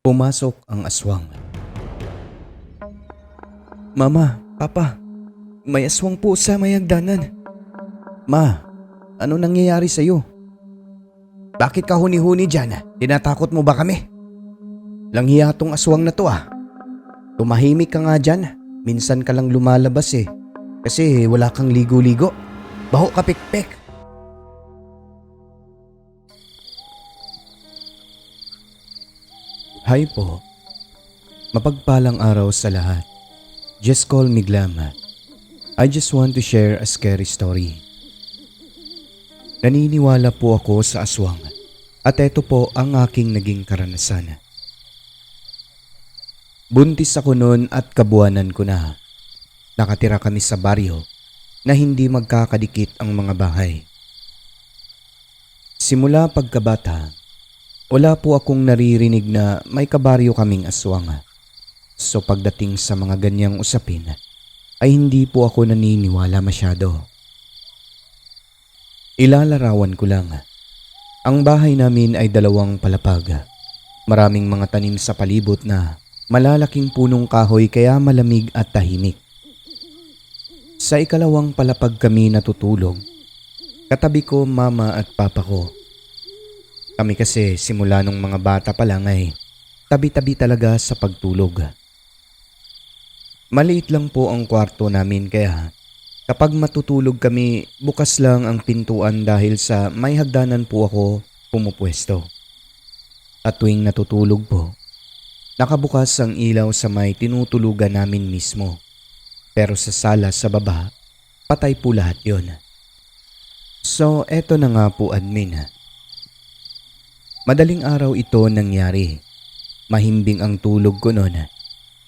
Pumasok ang aswang. Mama, Papa, may aswang po sa may hagdanan. Ma, ano nangyayari sa'yo? Bakit ka huni-huni dyan? Tinatakot mo ba kami? Langhiya tong aswang na to ah. Tumahimik ka nga dyan. Minsan ka lang lumalabas eh. Kasi wala kang ligo-ligo. Baho ka pikpik. Hi po. Mapagpalang araw sa lahat. Just call me Glam. I just want to share a scary story. Naniniwala po ako sa aswang at ito po ang aking naging karanasan. Buntis ako noon at kabuanan ko na. Nakatira kami sa baryo na hindi magkakadikit ang mga bahay. Simula pagkabata, wala po akong naririnig na may kabaryo kaming aswang. So pagdating sa mga ganyang usapin, ay hindi po ako naniniwala masyado. Ilalarawan ko lang. Ang bahay namin ay 2 palapag. Maraming mga tanim sa palibot na malalaking punong kahoy kaya malamig at tahimik. Sa 2 palapag kami natutulog. Katabi ko mama at papa ko. Kami kasi simula nung mga bata pa lang ay tabi-tabi talaga sa pagtulog. Maliit lang po ang kwarto namin kaya kapag matutulog kami, bukas lang ang pintuan dahil sa may hagdanan po ako pumupwesto. At tuwing natutulog po, nakabukas ang ilaw sa may tinutulugan namin mismo. Pero sa sala sa baba, patay po lahat yon. So eto na nga po admin. Madaling araw ito nangyari. Mahimbing ang tulog ko noon.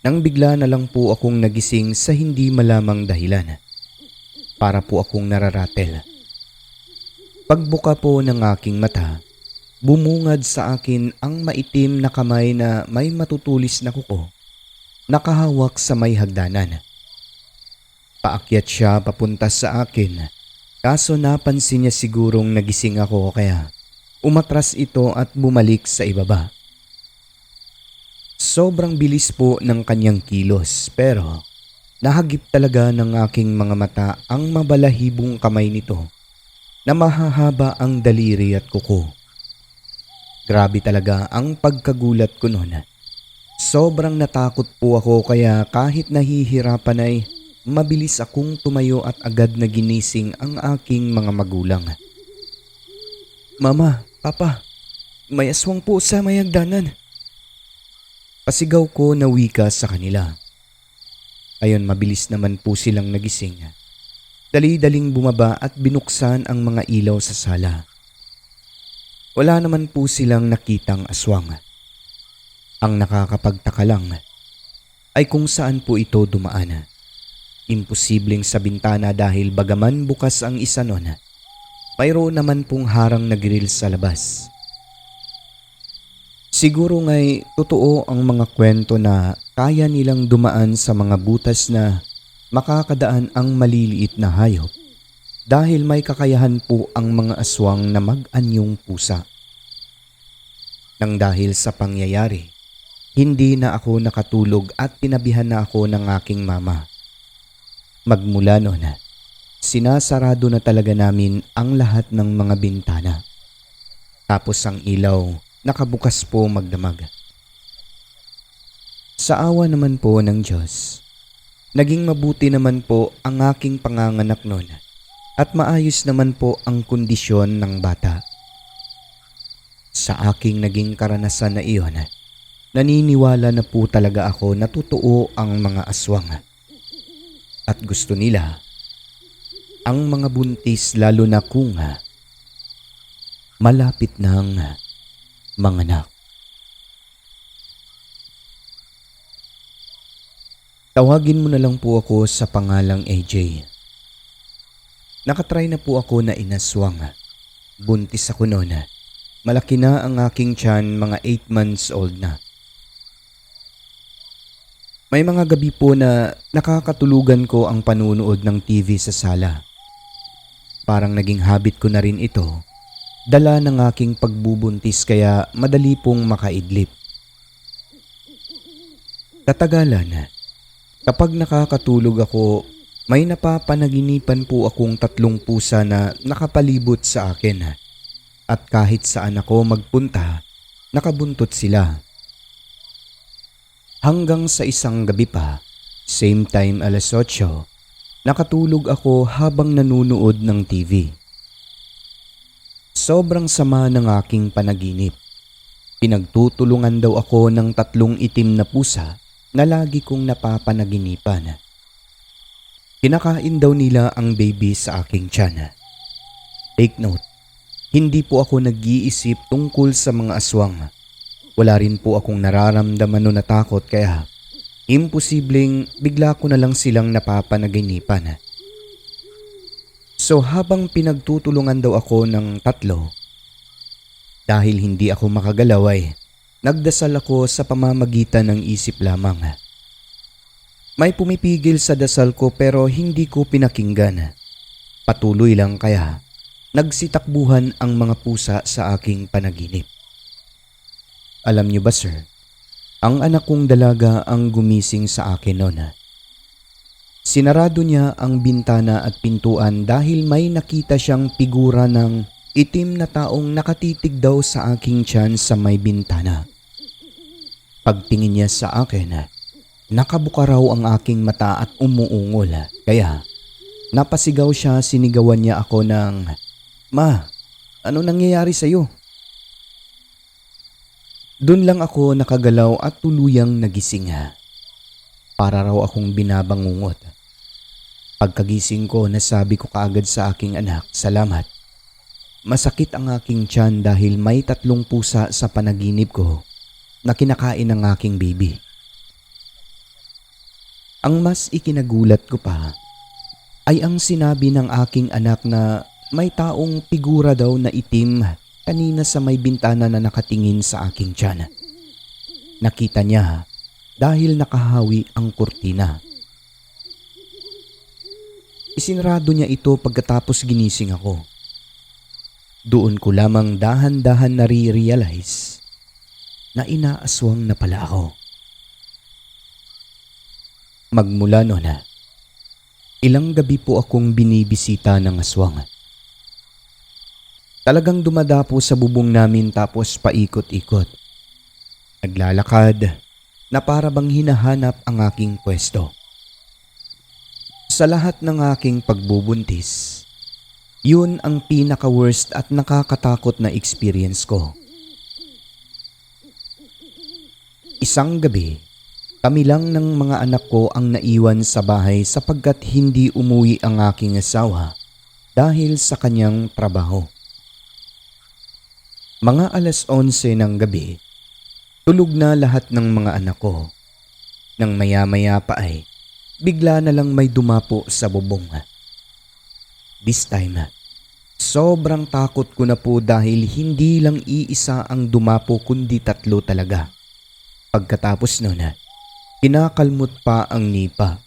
Nang bigla na lang po akong nagising sa hindi malamang dahilan. Para po akong nararatel. Pagbuka po ng aking mata, bumungad sa akin ang maitim na kamay na may matutulis na kuko, nakahawak sa may hagdanan. Paakyat siya papunta sa akin, kaso napansin niya sigurong nagising ako kaya umatras ito at bumalik sa ibaba. Sobrang bilis po ng kanyang kilos pero nahagip talaga ng aking mga mata ang mabalahibong kamay nito na mahahaba ang daliri at kuko. Grabe talaga ang pagkagulat ko noon. Sobrang natakot po ako kaya kahit nahihirapan ay mabilis akong tumayo at agad na ginising ang aking mga magulang. Mama, Papa, may aswang po sa may hagdanan. Pasigaw ko na wika sa kanila. Ayon mabilis naman po silang nagising. Dali-daling bumaba at binuksan ang mga ilaw sa sala. Wala naman po silang nakitang aswang. Ang nakakapagtaka lang ay kung saan po ito dumaan. Imposibleng sa bintana dahil bagaman bukas ang isa nun, mayroon naman pong harang na grill sa labas. Siguro nga'y totoo ang mga kwento na kaya nilang dumaan sa mga butas na makakadaan ang maliliit na hayop dahil may kakayahan po ang mga aswang na mag-anyong pusa. Nang dahil sa pangyayari, hindi na ako nakatulog at tinabihan na ako ng aking mama. Magmula noon, sinasarado na talaga namin ang lahat ng mga bintana. Tapos ang ilaw, nakabukas po magdamag. Sa awa naman po ng Diyos, naging mabuti naman po ang aking panganganak noon at maayos naman po ang kondisyon ng bata. Sa aking naging karanasan na iyon, naniniwala na po talaga ako na totoo ang mga aswang. At gusto nila ang mga buntis lalo na kung malapit ng manganak. Tawagin mo na lang po ako sa pangalang AJ. Nakatry na po ako na inaswang. Buntis ako noon. Malaki na ang aking tiyan, mga 8 months old na. May mga gabi po na nakakatulugan ko ang panunood ng TV sa sala. Parang naging habit ko na rin ito. Dala ng aking pagbubuntis kaya madali pong makaidlip. Katagalan, kapag nakakatulog ako, may napapanaginipan po akong tatlong pusa na nakapalibot sa akin. At kahit saan ako magpunta, nakabuntot sila. Hanggang sa isang gabi pa, same time 8:00, nakatulog ako habang nanunood ng TV. Sobrang sama ng aking panaginip. Pinagtutulungan daw ako ng tatlong itim na pusa na lagi kong napapanaginipan. Kinakain daw nila ang baby sa aking tiyan. Take note, hindi po ako nag-iisip tungkol sa mga aswang. Wala rin po akong nararamdaman o natakot kaya imposibleng bigla ko na lang silang napapanaginipan. So habang pinagtutulungan daw ako ng tatlo, dahil hindi ako makagalaw ay nagdasal ako sa pamamagitan ng isip lamang. May pumipigil sa dasal ko pero hindi ko pinakinggan. Patuloy lang kaya nagsitakbuhan ang mga pusa sa aking panaginip. Alam niyo ba sir, ang anak kong dalaga ang gumising sa akin noon. Sinarado niya ang bintana at pintuan dahil may nakita siyang figura ng itim na taong nakatitig daw sa aking tiyan sa may bintana. Pagtingin niya sa akin, nakabuka raw ang aking mata at umuungol. Kaya napasigaw siya, sinigawan niya ako ng, "Ma, ano nangyayari sa'yo?" Doon lang ako nakagalaw at tuluyang nagising. Para raw akong binabangungot. Pagkagising ko, nasabi ko kaagad sa aking anak, "Salamat." Masakit ang aking tiyan dahil may tatlong pusa sa panaginip ko na kinakain ng aking baby. Ang mas ikinagulat ko pa ay ang sinabi ng aking anak na may taong figura daw na itim kanina sa may bintana na nakatingin sa aking tiyan. Nakita niya dahil nakahawi ang kurtina. Isinarado niya ito pagkatapos ginising ako. Doon ko lamang dahan-dahan nare-realize na inaaswang na pala ako. Magmula noon, ilang gabi po akong binibisita ng aswang. Talagang dumadapo sa bubong namin tapos paikot-ikot. Naglalakad na para bang hinahanap ang aking pwesto. Sa lahat ng aking pagbubuntis, yun ang pinaka-worst at nakakatakot na experience ko. Isang gabi, kami lang ng mga anak ko ang naiwan sa bahay sapagkat hindi umuwi ang aking asawa dahil sa kanyang trabaho. Mga 11:00 ng gabi, tulog na lahat ng mga anak ko. Nang maya-maya pa ay bigla na lang may dumapo sa bubong. This time, sobrang takot ko na po dahil hindi lang iisa ang dumapo kundi tatlo talaga. Pagkatapos nun, kinakalmot pa ang nipa.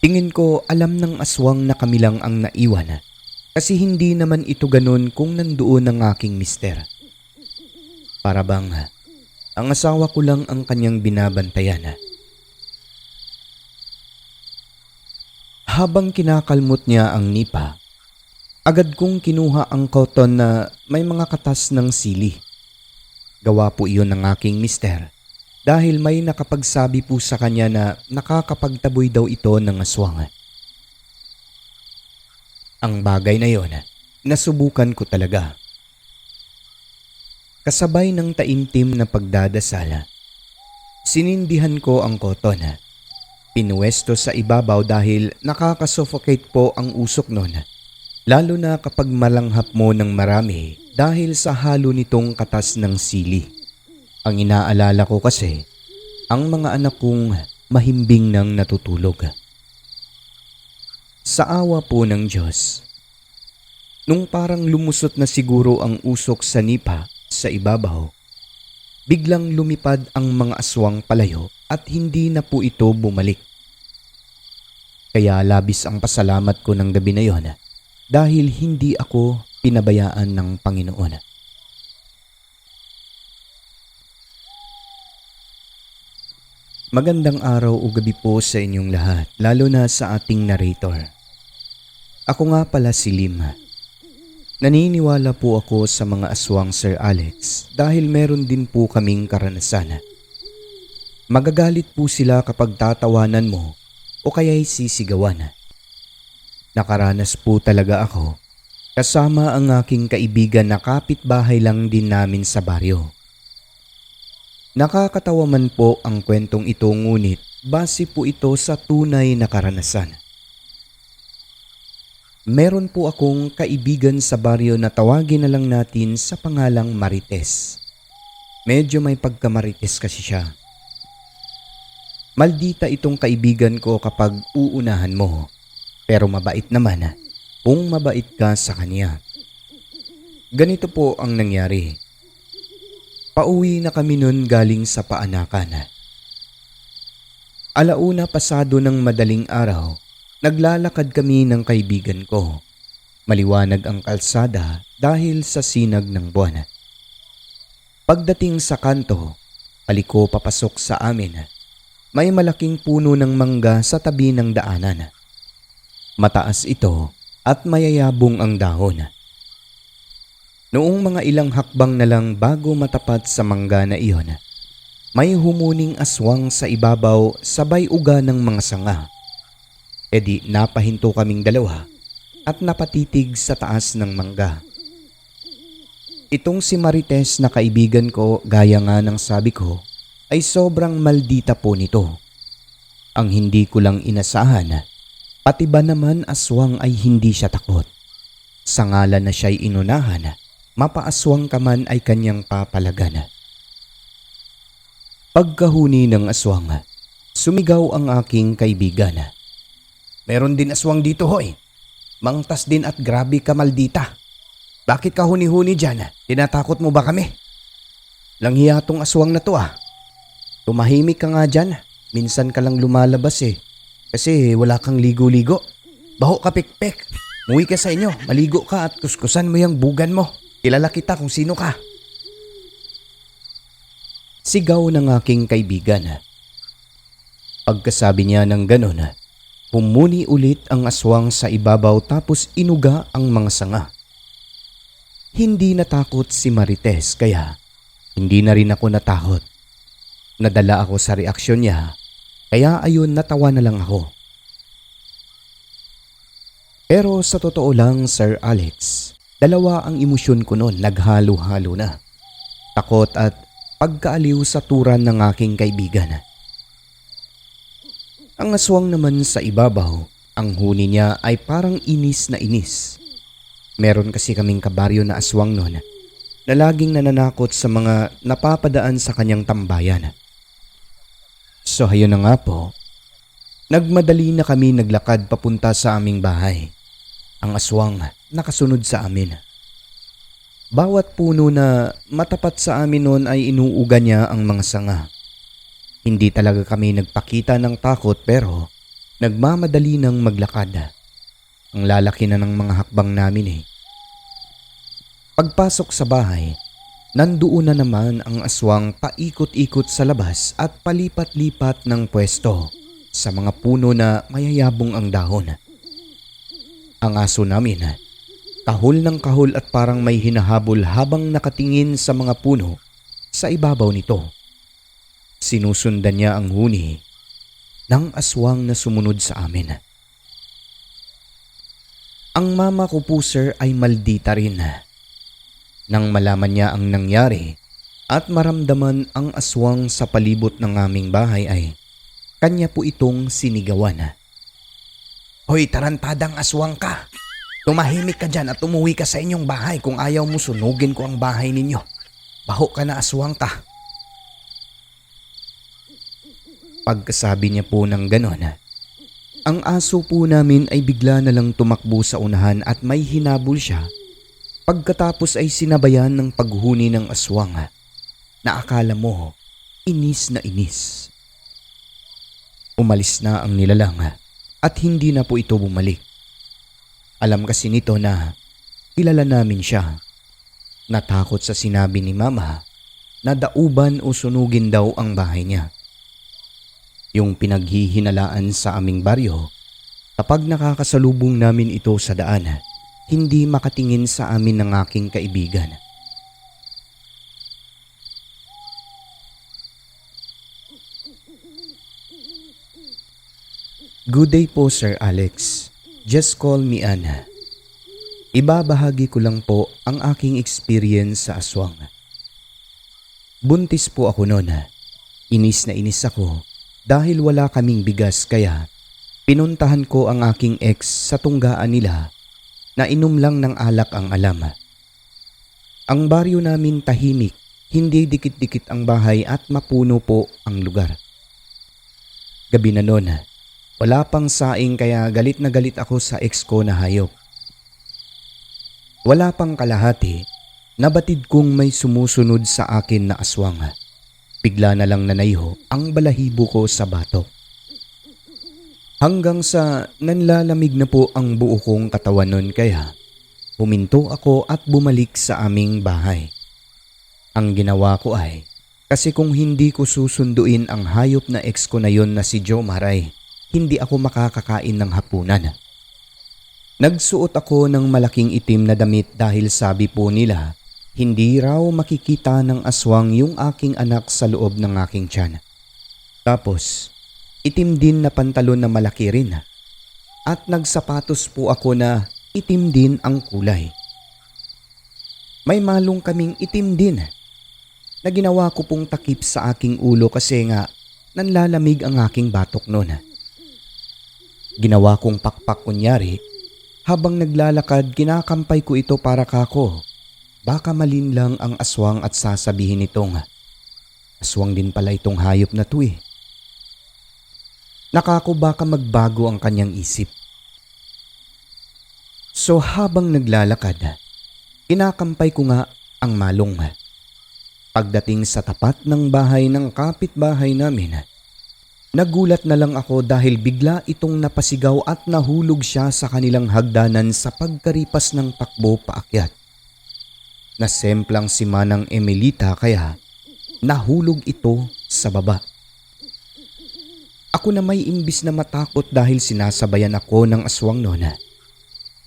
Tingin ko alam ng aswang na kami lang ang naiwan kasi hindi naman ito ganun kung nandoon ang aking mister. Para bang ang asawa ko lang ang kanyang binabantayan. Habang kinakalmot niya ang nipa, agad kong kinuha ang cotton na may mga katas ng sili. Gawa po iyon ng aking mister dahil may nakapagsabi po sa kanya na nakakapagtaboy daw ito ng aswang. Ang bagay na yon, nasubukan ko talaga. Kasabay ng taimtim na pagdadasal, sinindihan ko ang cotton. Pinuwesto sa ibabaw dahil nakakasuffocate po ang usok nun. Lalo na kapag malanghap mo ng marami dahil sa halo nitong katas ng sili. Ang inaalala ko kasi, ang mga anak kong mahimbing nang natutulog. Sa awa po ng Diyos, nung parang lumusot na siguro ang usok sa nipa sa ibabaw, biglang lumipad ang mga aswang palayo at hindi na po ito bumalik. Kaya labis ang pasalamat ko ng gabi na yon dahil hindi ako pinabayaan ng Panginoon. Magandang araw o gabi po sa inyong lahat, lalo na sa ating narrator. Ako nga pala si Lim. Naniniwala po ako sa mga aswang, Sir Alex, dahil meron din po kaming karanasan. Magagalit po sila kapag tatawanan mo o kaya'y sisigawan. Nakaranas po talaga ako kasama ang aking kaibigan na kapitbahay lang din namin sa baryo. Nakakatawa man po ang kwentong ito, ngunit base po ito sa tunay na karanasan. Meron po akong kaibigan sa baryo na tawagin na lang natin sa pangalang Marites. Medyo may pagkamarites kasi siya. Maldita itong kaibigan ko kapag uunahan mo, pero mabait naman kung mabait ka sa kanya. Ganito po ang nangyari. Pauwi na kami nun galing sa paanakan. Alauna pasado ng madaling araw, naglalakad kami ng kaibigan ko. Maliwanag ang kalsada dahil sa sinag ng buwan. Pagdating sa kanto, paliko papasok sa amin. May malaking puno ng mangga sa tabi ng daanan. Mataas ito at mayayabong ang dahon. Noong mga ilang hakbang na lang bago matapat sa mangga na iyon, may humuning aswang sa ibabaw sabay uga ng mga sanga. E di napahinto kaming dalawa at napatitig sa taas ng mangga. Itong si Marites na kaibigan ko, gaya nga ng sabi ko, ay sobrang maldita po nito. Ang hindi ko lang inasahan, pati ba naman aswang ay hindi siya takot. Sa ngalan na siya'y inunahan, mapaaswang ka man ay kanyang papalagan. Pagkahuni ng aswang, sumigaw ang aking kaibigan. Meron din aswang dito, hoy. Mangtas din at grabe ka, maldita. Bakit ka huni-huni dyan? Tinatakot mo ba kami? Langhiya tong aswang na to ah. Tumahimik ka nga dyan. Minsan ka lang lumalabas kasi wala kang ligo-ligo. Baho ka, pikpik. Muwi ka sa inyo, maligo ka at kuskusan mo yung bugan mo. Kilala kita kung sino ka. Sigaw ng aking kaibigan. Pagkasabi niya ng ganon, pumuni ulit ang aswang sa ibabaw tapos inuga ang mga sanga. Hindi natakot si Marites kaya hindi na rin ako natakot. Nadala ako sa reaksyon niya kaya ayun, natawa na lang ako. Pero sa totoo lang, Sir Alex, dalawa ang emosyon ko noon, naghalo-halo na. Takot at pagkaaliw sa turan ng aking kaibigan. Ang aswang naman sa ibabaw, ang huni niya ay parang inis na inis. Meron kasi kaming kabaryo na aswang noon na laging nananakot sa mga napapadaan sa kanyang tambayan. So hayun na nga po, nagmadali na kami naglakad papunta sa aming bahay. Ang aswang nakasunod sa amin. Bawat puno na matapat sa amin noon ay inuuga niya ang mga sanga. Hindi talaga kami nagpakita ng takot pero nagmamadali ng maglakad. Ang lalaki na ng mga hakbang namin. Pagpasok sa bahay, nandoon na naman ang aswang paikot-ikot sa labas at palipat-lipat ng pwesto sa mga puno na mayayabong ang dahon. Ang aso namin, kahol ng kahol at parang may hinahabol habang nakatingin sa mga puno sa ibabaw nito. Sinusundan niya ang huni ng aswang na sumunod sa amin. Ang mama ko po, sir, ay maldita rin. Nang malaman niya ang nangyari at maramdaman ang aswang sa palibot ng aming bahay ay kanya po itong sinigawan. Hoy, tarantadang aswang ka! Tumahimik ka dyan at umuwi ka sa inyong bahay. Kung ayaw mo, sunugin ko ang bahay ninyo. Baho ka na, aswang ka. Pagkasabi niya po ng ganon, ang aso po namin ay bigla na lang tumakbo sa unahan at may hinabol siya. Pagkatapos ay sinabayan ng paghuni ng aswang na akala mo inis na inis. Umalis na ang nilalang at hindi na po ito bumalik. Alam kasi nito na kilala namin siya. Natakot sa sinabi ni mama na dauban o sunugin daw ang bahay niya. Yung pinaghihinalaan sa aming baryo, kapag nakakasalubong namin ito sa daan, hindi makatingin sa amin ng aking kaibigan. Good day po, Sir Alex. Just call me Anna. Ibabahagi ko lang po ang aking experience sa aswang. Buntis po ako noon. Inis na inis ako dahil wala kaming bigas kaya pinuntahan ko ang aking ex sa tunggaan nila na inom lang ng alak ang alam. Ang baryo namin tahimik, hindi dikit-dikit ang bahay at mapuno po ang lugar. Gabi na noon, wala pang saing kaya galit na galit ako sa ex ko na hayop. Wala pang kalahati, nabatid kong may sumusunod sa akin na aswang. Bigla na lang nanayho ang balahibo ko sa batok. Hanggang sa nanlalamig na po ang buo kong katawan nun kaya huminto ako at bumalik sa aming bahay. Ang ginawa ko ay, kasi kung hindi ko susunduin ang hayop na ex ko na yon na si Joe Maray, hindi ako makakakain ng hapunan. Nagsuot ako ng malaking itim na damit dahil sabi po nila, hindi raw makikita ng aswang yung aking anak sa loob ng aking tiyan. Tapos, itim din na pantalon na malaki rin. At nagsapatos po ako na itim din ang kulay. May malong kaming itim din na ginawa ko pong takip sa aking ulo kasi nga nanlalamig ang aking batok noon. Ginawa kong pakpak kunyari, habang naglalakad kinakampay ko ito para kako. Baka malinlang ang aswang at sasabihin nitong, aswang din pala itong hayop na to eh. Nakako baka magbago ang kanyang isip. So habang naglalakad, kinakampay ko nga ang malong. Pagdating sa tapat ng bahay ng kapitbahay namin, nagulat na lang ako dahil bigla itong napasigaw at nahulog siya sa kanilang hagdanan sa pagkaripas ng takbo paakyat. Nasemplang si Manang Emelita kaya nahulog ito sa baba. Ako na may imbis na matakot dahil sinasabayan ako ng aswang noon.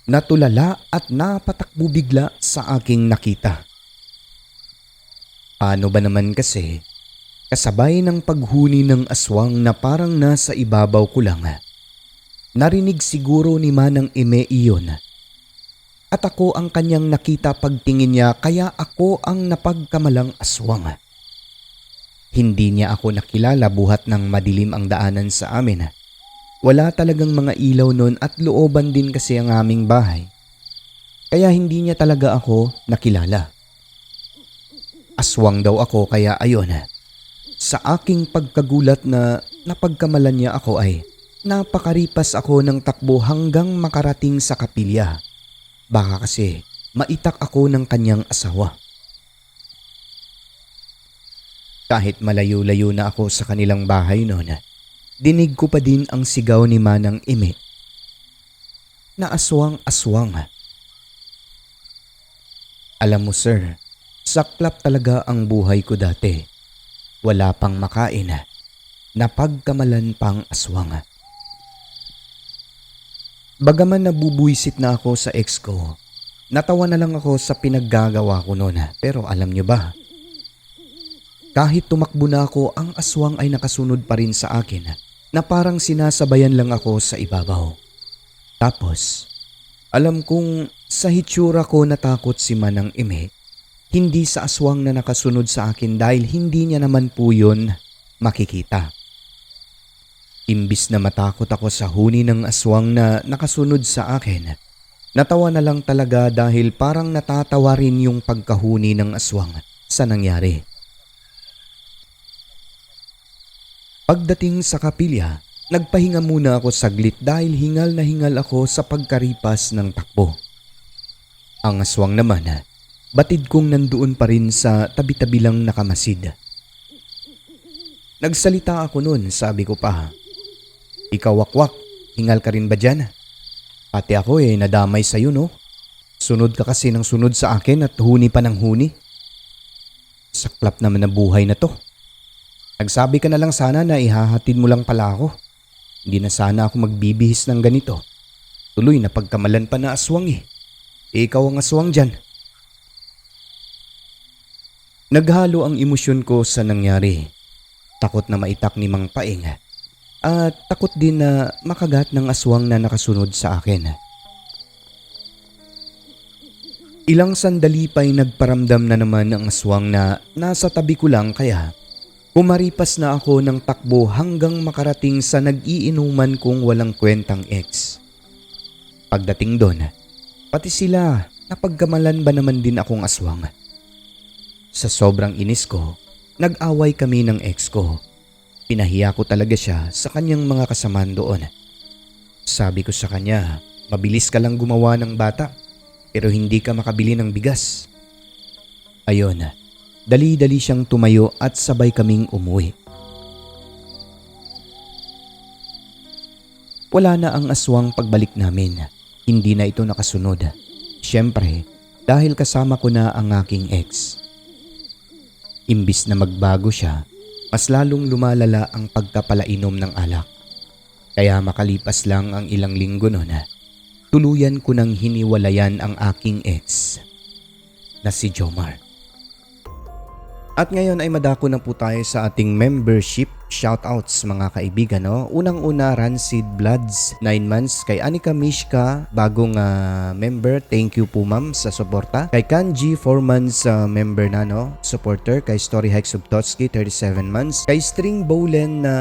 Natulala at napatakbo bigla sa aking nakita. Paano ba naman kasi, kasabay ng paghuni ng aswang na parang nasa ibabaw ko lang, narinig siguro ni Manang Eme iyon. At ako ang kanyang nakita pagtingin niya kaya ako ang napagkamalang aswang. Hindi niya ako nakilala buhat ng madilim ang daanan sa amin. Wala talagang mga ilaw noon at looban din kasi ang aming bahay. Kaya hindi niya talaga ako nakilala. Aswang daw ako kaya ayon. Sa aking pagkagulat na napagkamalan niya ako ay napakaripas ako ng takbo hanggang makarating sa kapilya. Baka kasi maitak ako ng kanyang asawa. Kahit malayo-layo na ako sa kanilang bahay noon, dinig ko pa din ang sigaw ni Manang Eme na aswang-aswang. Alam mo sir, saklap talaga ang buhay ko dati. Wala pang makain, napagkamalan pang aswang. Bagaman nabubuisit na ako sa ex ko, natawa na lang ako sa pinaggagawa ko noon. Pero alam niyo ba, kahit tumakbo na ako, ang aswang ay nakasunod pa rin sa akin na parang sinasabayan lang ako sa ibabaw. Tapos, alam kong sa hitsura ko natakot si Manang Eme, hindi sa aswang na nakasunod sa akin dahil hindi niya naman po yun makikita. Imbis na matakot ako sa huni ng aswang na nakasunod sa akin, natawa na lang talaga dahil parang natatawa rin yung pagkahuni ng aswang sa nangyari. Pagdating sa kapilya, nagpahinga muna ako saglit dahil hingal na hingal ako sa pagkaripas ng takbo. Ang aswang naman, batid kong nandoon pa rin sa tabi-tabi lang nakamasid. Nagsalita ako noon, sabi ko pa, ikaw wakwak, hingal ka rin ba dyan? Pati ako nadamay sa'yo no? Sunod ka kasi ng sunod sa akin at huni pa ng huni. Saklap naman na buhay na to. Nagsabi ka na lang sana na ihahatid mo lang pala ako. Hindi na sana ako magbibihis ng ganito. Tuloy na pagkamalan pa na aswang eh. Ikaw ang aswang dyan. Naghalo ang emosyon ko sa nangyari. Takot na maitak ni Mang Paing at takot din na makagat ng aswang na nakasunod sa akin. Ilang sandali pa'y nagparamdam na naman ang aswang na nasa tabi ko lang kaya pumaripas na ako ng takbo hanggang makarating sa nag-iinuman kong walang kwentang ex. Pagdating doon, pati sila napagkamalan ba naman din akong aswang. Sa sobrang inis ko, nag-away kami ng ex ko. Pinahiya ko talaga siya sa kanyang mga kasamaan doon. Sabi ko sa kanya, mabilis ka lang gumawa ng bata pero hindi ka makabili ng bigas. Ayon, dali-dali siyang tumayo at sabay kaming umuwi. Wala na ang aswang pagbalik namin. Hindi na ito nakasunod. Siyempre, dahil kasama ko na ang aking ex. Imbis na magbago siya, mas lalong lumalala ang pagkapalainom ng alak. Kaya makalipas lang ang ilang linggo noon, tuluyan ko nang hiniwalayan ang aking ex na si Jomar. At ngayon ay madako na po tayo sa ating membership shoutouts mga kaibigan. No? Unang-una, Rancid Bloods, 9 months. Kay Anika Mishka, bagong member. Thank you po ma'am sa suporta. Kay Kanji, 4 months member na, no? Supporter. Kay Story Hike Subtotski, 37 months. Kay String Bowlen na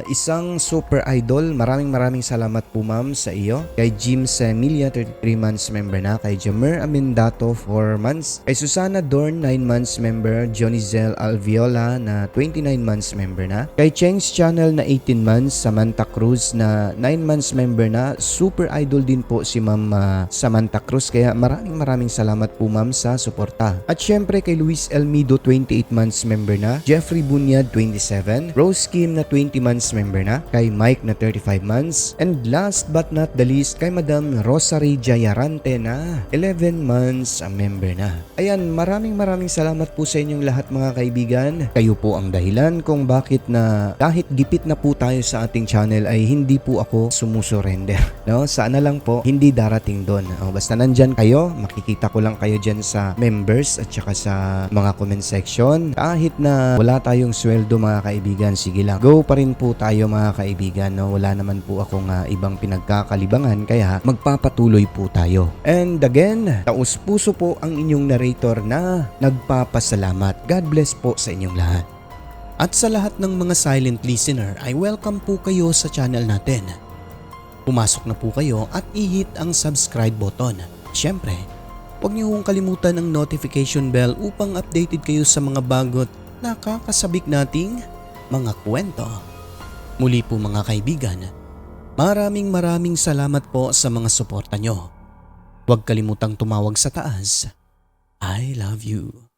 isang super idol. Maraming salamat po ma'am sa iyo. Kay Jim Semilia, 33 months member na. Kay Jamer Amendato, 4 months. Kay Susana Dorn, 9 months member. Johnny Zel Alviola na 29 months member na. Kay Cheng's Channel na 18 months, Samantha Cruz na 9 months member na. Super idol din po si Ma'am Samantha Cruz kaya maraming salamat po ma'am sa suporta. At syempre kay Luis Elmido 28 months member na, Jeffrey Bunyad 27, Rose Kim na 20 months member na, kay Mike na 35 months, and last but not the least kay Madam Rosary Jayarante na 11 months ang member na. Ayan, maraming salamat po sa inyong lahat mga kaibigan. Kayo po ang dahilan kung bakit na kahit gipit na po tayo sa ating channel ay hindi po ako sumusurrender. No? Sana lang po hindi darating doon. Basta nandyan kayo, makikita ko lang kayo dyan sa members at saka sa mga comment section. Kahit na wala tayong sweldo mga kaibigan, sige lang. Go pa rin po tayo mga kaibigan. No? Wala naman po akong ibang pinagkakalibangan kaya magpapatuloy po tayo. And again, taos puso po ang inyong narrator na nagpapasalamat. God bless po sa inyong lahat. At sa lahat ng mga silent listener ay welcome po kayo sa channel natin. Pumasok na po kayo at i-hit ang subscribe button. Siyempre, huwag niyo hong kalimutan ang notification bell upang updated kayo sa mga bagot nakakasabik nating mga kwento. Muli po mga kaibigan, maraming salamat po sa mga suporta nyo. Huwag kalimutang tumawag sa taas. I love you.